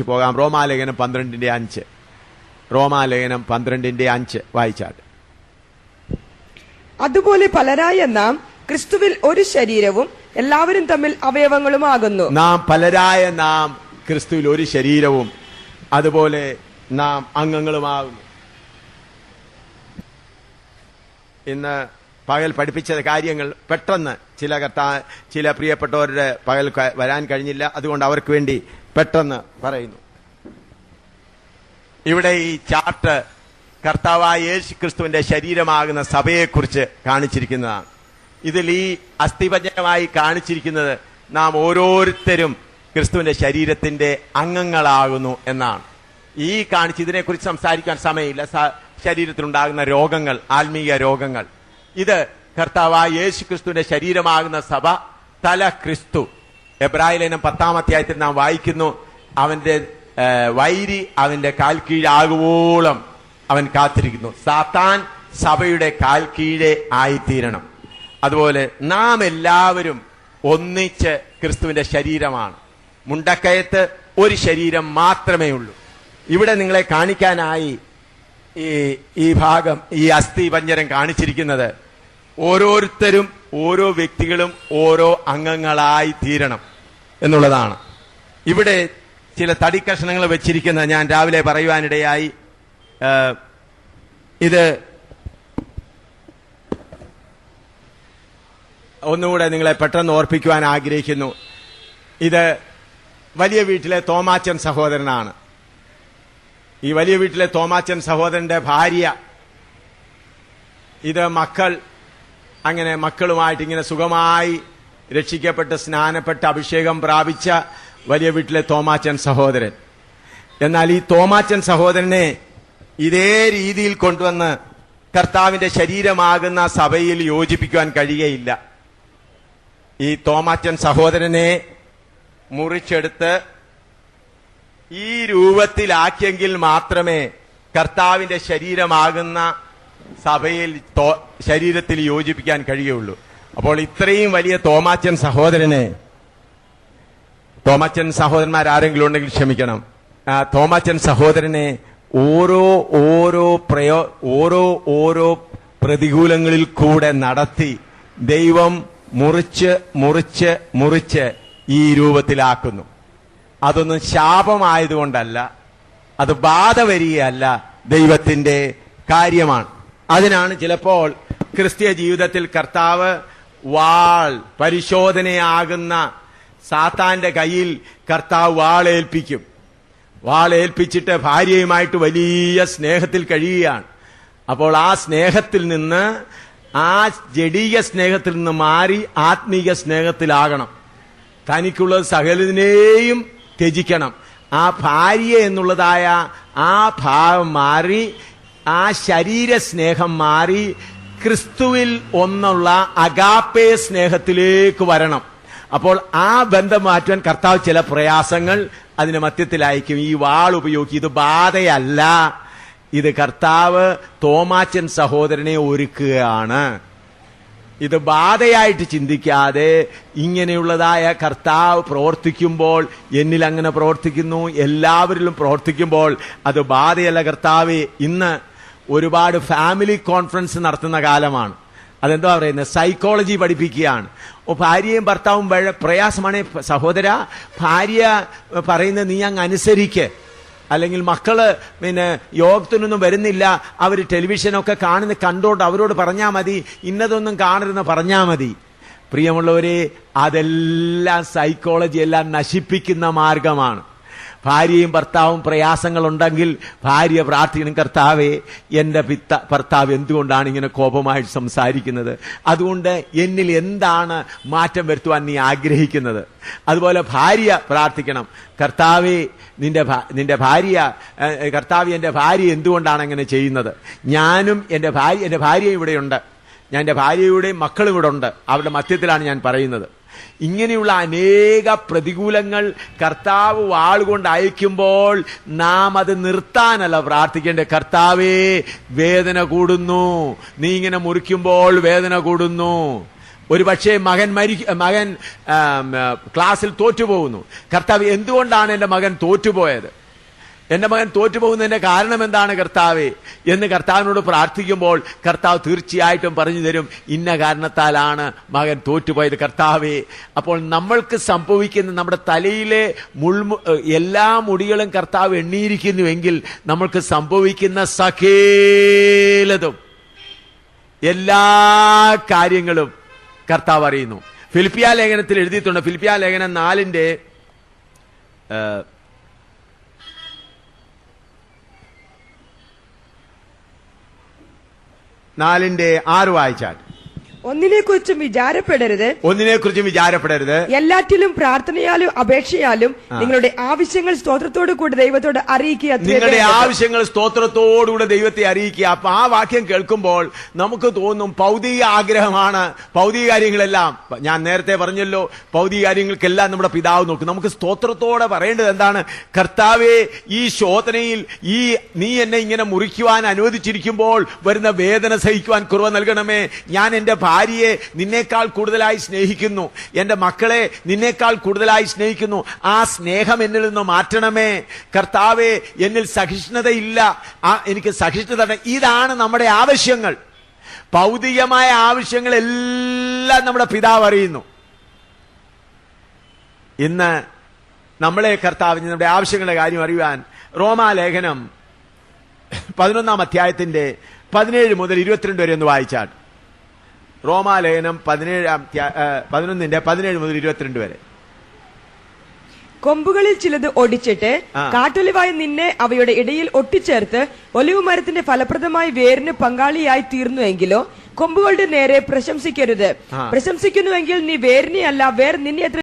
പോകാം. റോമാലേഖനം 12:5. റോമാലേഖനം 12:5 വായിച്ചാട്ടെ. അതുപോലെ പലരായ നാം ക്രിസ്തുവിൽ ഒരു ശരീരവും എല്ലാവരും തമ്മിൽ അവയവങ്ങളുമാകുന്നു. നാം ക്രിസ്തുവിൽ ഒരു ശരീരവും അതുപോലെ നാം അംഗങ്ങളുമാകുന്നു. ഇന്ന് പകൽ പഠിപ്പിച്ച കാര്യങ്ങൾ പെട്ടെന്ന് ചില പ്രിയപ്പെട്ടവരുടെ പകൽ വരാൻ കഴിഞ്ഞില്ല. അതുകൊണ്ട് അവർക്ക് വേണ്ടി പെട്ടെന്ന് പറയുന്നു. ഇവിടെ ഈ ചാർട്ട് കർത്താവായ യേശു ക്രിസ്തുവിന്റെ ശരീരമാകുന്ന സഭയെക്കുറിച്ച് കാണിച്ചിരിക്കുന്നതാണ്. ഇതിൽ ഈ അസ്ഥിപഞ്ജരമായി കാണിച്ചിരിക്കുന്നത് നാം ഓരോരുത്തരും ക്രിസ്തുവിന്റെ ശരീരത്തിന്റെ അംഗങ്ങളാകുന്നു എന്നാണ്. ഇതിനെക്കുറിച്ച് സംസാരിക്കാൻ സമയമില്ല. ശരീരത്തിലുണ്ടാകുന്ന രോഗങ്ങൾ, ആത്മീയ രോഗങ്ങൾ, ഇത് കർത്താവായ യേശു ക്രിസ്തുവിന്റെ ശരീരമാകുന്ന സഭ, തല ക്രിസ്തു. എബ്രായലേഖനം 10-ാം അധ്യായത്തിൽ നാം വായിക്കുന്നു, അവന്റെ വൈരി അവന്റെ കാൽ കീഴാകുവോളം അവൻ കാത്തിരിക്കുന്നു. സാത്താൻ സഭയുടെ കാൽ കീഴെ ആയിത്തീരണം. അതുപോലെ നാം എല്ലാവരും ഒന്നിച്ച് ക്രിസ്തുവിന്റെ ശരീരമാണ്. മുണ്ടക്കയത്ത് ഒരു ശരീരം മാത്രമേ ഉള്ളൂ. ഇവിടെ നിങ്ങളെ കാണിക്കാനായി ഈ ഭാഗം, ഈ അസ്ഥി പഞ്ജരം കാണിച്ചിരിക്കുന്നത് ഓരോരുത്തരും, ഓരോ വ്യക്തികളും ഓരോ അംഗങ്ങളായി തീരണം എന്നുള്ളതാണ്. ഇവിടെ ചില തടിക്കഷണങ്ങൾ വെച്ചിരിക്കുന്നത് ഞാൻ രാവിലെ പറയുവാനിടയായി. ഇത് ഒന്നുകൂടെ നിങ്ങളെ പെട്ടെന്ന് ഓർപ്പിക്കുവാൻ ആഗ്രഹിക്കുന്നു. ഇത് വലിയ വീട്ടിലെ തോമാച്ചൻ സഹോദരനാണ്. ഈ വലിയ വീട്ടിലെ തോമാച്ചൻ സഹോദരന്റെ ഭാര്യ. ഇത് മക്കൾ. അങ്ങനെ മക്കളുമായിട്ട് ഇങ്ങനെ സുഖമായി രക്ഷിക്കപ്പെട്ട് സ്നാനപ്പെട്ട് അഭിഷേകം പ്രാപിച്ച വലിയ വീട്ടിലെ തോമാച്ചൻ സഹോദരൻ. എന്നാൽ ഈ തോമാച്ചൻ സഹോദരനെ ഇതേ രീതിയിൽ കൊണ്ടുവന്ന് കർത്താവിന്റെ ശരീരമാകുന്ന സഭയിൽ യോജിപ്പിക്കുവാൻ കഴിയുകയില്ല. ഈ തോമാച്ചൻ സഹോദരനെ മുറിച്ചെടുത്ത് ഈ രൂപത്തിലാക്കിയെങ്കിൽ മാത്രമേ കർത്താവിന്റെ ശരീരമാകുന്ന സഭയിൽ ശരീരത്തിൽ യോജിപ്പിക്കാൻ കഴിയുള്ളൂ. അപ്പോൾ ഇത്രയും വലിയ തോമാച്ചൻ സഹോദരന്മാരാരെങ്കിലും ഉണ്ടെങ്കിൽ ക്ഷമിക്കണം. തോമാച്ചൻ സഹോദരനെ ഓരോ പ്രതികൂലങ്ങളിൽ കൂടെ നടത്തി ദൈവം മുറിച്ച് ഈ രൂപത്തിലാക്കുന്നു. അതൊന്നും ശാപമായതുകൊണ്ടല്ല, അത് ബാധ വരികയല്ല, ദൈവത്തിന്റെ കാര്യമാണ്. അതിനാണ് ചിലപ്പോൾ ക്രിസ്തീയ ജീവിതത്തിൽ കർത്താവ് പരിശോധനയാകുന്ന സാത്താന്റെ കയ്യിൽ കർത്താവ് വാളേൽപ്പിച്ചിട്ട് ഭാര്യയുമായിട്ട് വലിയ സ്നേഹത്തിൽ കഴിയുകയാണ്. അപ്പോൾ ആ സ്നേഹത്തിൽ നിന്ന്, ആ ജഡീയ സ്നേഹത്തിൽ നിന്ന് മാറി ആത്മീയ സ്നേഹത്തിലാകണം. തനിക്കുള്ളത് സകലതിനെയും ത്യജിക്കണം. ആ ഭാര്യ എന്നുള്ളതായ ആ ഭാവം മാറി, ആ ശരീര സ്നേഹം മാറി ക്രിസ്തുവിൽ ഒന്നുള്ള അഗാപ്പേ സ്നേഹത്തിലേക്ക് വരണം. അപ്പോൾ ആ ബന്ധം മാറ്റുവാൻ കർത്താവ് ചില പ്രയാസങ്ങൾ അതിന് മധ്യത്തിലായിരിക്കും. ഈ വാൾ ഉപയോഗിക്കും. ഇത് ബാധയല്ല, ഇത് കർത്താവ് തോമാച്ചൻ സഹോദരനെ ഒരുക്കുകയാണ്. ഇത് ബാധയായിട്ട് ചിന്തിക്കാതെ ഇങ്ങനെയുള്ളതായ കർത്താവ് പ്രവർത്തിക്കുമ്പോൾ, എന്നിൽ അങ്ങനെ പ്രവർത്തിക്കുന്നു, എല്ലാവരിലും പ്രവർത്തിക്കുമ്പോൾ അത് ബാധയല്ല. കർത്താവ് ഇന്ന് ഒരുപാട് ഫാമിലി കോൺഫറൻസ് നടത്തുന്ന കാലമാണ്. അതെന്താ പറയുന്നത്? സൈക്കോളജി പഠിപ്പിക്കുകയാണ്. ഭാര്യയും ഭർത്താവും പ്രയാസമാണ്. സഹോദര, ഭാര്യ പറയുന്നത് നീ അങ്ങ് അനുസരിക്ക്. അല്ലെങ്കിൽ മക്കള് യോഗത്തിനൊന്നും വരുന്നില്ല, അവർ ടെലിവിഷനൊക്കെ കണ്ടോണ്ട് അവരോട് പറഞ്ഞാൽ മതി, ഇന്നതൊന്നും കാണരുതെന്ന് പറഞ്ഞാൽ മതി. പ്രിയമുള്ളവരെ, അതെല്ലാം സൈക്കോളജി എല്ലാം നശിപ്പിക്കുന്ന മാർഗമാണ്. ഭാര്യയും ഭർത്താവും പ്രയാസങ്ങളുണ്ടെങ്കിൽ ഭാര്യ പ്രാർത്ഥിക്കണം, കർത്താവേ, എന്റെ ഭർത്താവ് എന്തുകൊണ്ടാണ് ഇങ്ങനെ കോപമായിട്ട് സംസാരിക്കുന്നത്? അതുകൊണ്ട് എന്നിൽ എന്താണ് മാറ്റം വരുത്തുവാൻ നീ ആഗ്രഹിക്കുന്നത്? അതുപോലെ ഭാര്യ പ്രാർത്ഥിക്കണം, കർത്താവേ, എന്റെ ഭാര്യ എന്തുകൊണ്ടാണ് അങ്ങനെ ചെയ്യുന്നത്? എന്റെ ഭാര്യ ഇവിടെയുണ്ട്, എന്റെ ഭാര്യയുടെയും മക്കളും ഇവിടെ ഉണ്ട്, അവരുടെ മധ്യത്തിലാണ് ഞാൻ പറയുന്നത്. ഇങ്ങനെയുള്ള അനേക പ്രതികൂലങ്ങൾ കർത്താവ് വാളുകൊണ്ട് അയക്കുമ്പോൾ നാം അത് നിർത്താനല്ല പ്രാർത്ഥിക്കേണ്ടത്. കർത്താവേ, വേദന കൂടുന്നു, നീ ഇങ്ങനെ മുറിക്കുമ്പോൾ വേദന കൂടുന്നു. ഒരു പക്ഷേ മകൻ ക്ലാസ്സിൽ തോറ്റുപോകുന്നു. കർത്താവ്, എന്തുകൊണ്ടാണ് എന്റെ മകൻ തോറ്റുപോയത്? എന്റെ മകൻ തോറ്റുപോകുന്നതിന്റെ കാരണം എന്താണ് കർത്താവേ എന്ന് കർത്താവിനോട് പ്രാർത്ഥിക്കുമ്പോൾ കർത്താവ് തീർച്ചയായിട്ടും പറഞ്ഞു തരും, ഇന്ന കാരണത്താലാണ് മകൻ തോറ്റുപോയത് കർത്താവേ. അപ്പോൾ നമ്മൾക്ക് സംഭവിക്കുന്ന നമ്മുടെ തലയിലെ എല്ലാ മുടികളും കർത്താവ് എണ്ണിയിരിക്കുന്നുവെങ്കിൽ നമ്മൾക്ക് സംഭവിക്കുന്ന സകലതും എല്ലാ കാര്യങ്ങളും കർത്താവ് അറിയുന്നു. ഫിലിപ്പിയ ലേഖനത്തിൽ എഴുതിയിട്ടുണ്ട്. ഫിലിപ്പിയ ലേഖനം 4:6 വായിച്ചാൽ, ഒന്നിനെക്കുറിച്ചും വിചാരപ്പെടരുത്, എല്ലാറ്റിലും പ്രാർത്ഥനയാലും അപേക്ഷയാലും നിങ്ങളുടെ ആവശ്യങ്ങൾ സ്തോത്രത്തോടു കൂടി ദൈവത്തോട് അറിയിക്കുക. നിങ്ങളുടെ ആവശ്യങ്ങൾ സ്തോത്രത്തോടുകൂടെ ദൈവത്തെ അറിയിക്കുക. അപ്പൊ ആ വാക്യം കേൾക്കുമ്പോൾ നമുക്ക് തോന്നും ഭൗതിക ആഗ്രഹമാണ്, ഭൗതിക കാര്യങ്ങളെല്ലാം. ഞാൻ നേരത്തെ പറഞ്ഞല്ലോ, ഭൗതിക കാര്യങ്ങൾക്കെല്ലാം നമ്മുടെ പിതാവ് നോക്കും. നമുക്ക് സ്തോത്രത്തോടെ പറയേണ്ടത് എന്താണ്? കർത്താവേ, ഈ ശോധനയിൽ നീ എന്നെ ഇങ്ങനെ മുറിക്കുവാൻ അനുവദിച്ചിരിക്കുമ്പോൾ വരുന്ന വേദന സഹിക്കുവാൻ കൃപ നൽകണമേ. ഞാൻ എന്റെ ഭാര്യയെ നിന്നേക്കാൾ കൂടുതലായി സ്നേഹിക്കുന്നു, എന്റെ മക്കളെ നിന്നേക്കാൾ കൂടുതലായി സ്നേഹിക്കുന്നു. ആ സ്നേഹം എന്നിൽ നിന്ന് മാറ്റണമേ കർത്താവേ. എന്നിൽ സഹിഷ്ണുതയില്ല, എനിക്ക് സഹിഷ്ണുത. ഇതാണ് നമ്മുടെ ആവശ്യങ്ങൾ. ഭൗതികമായ ആവശ്യങ്ങളെല്ലാം നമ്മുടെ പിതാവ് അറിയുന്നു. ഇന്ന് നമ്മളെ കർത്താവിന് നമ്മുടെ ആവശ്യങ്ങളുടെ കാര്യം അറിയുവാൻ റോമാലേഖനം 11-ാം അധ്യായത്തിന്റെ 17 മുതൽ 22 വരെ ഒന്ന് വായിച്ചാൽ. റോമാലേഖനം 11:17 മുതൽ 22 വരെ. കൊമ്പുകളിൽ ചിലത് ഒടിച്ചിട്ട് കാട്ടൊലിവായി നിന്നെ അവയുടെ ഇടയിൽ ഒട്ടിച്ചേർത്ത് ഒലിവ് മരത്തിന്റെ ഫലപ്രദമായ വേരിന് പങ്കാളിയായി തീർന്നുവെങ്കിലോ കൊമ്പുകളുടെ നേരെ പ്രശംസിക്കരുത്. പ്രശംസിക്കുന്നുവെങ്കിൽ നീ വേരിനെ അല്ല, വേർ നിന്നെ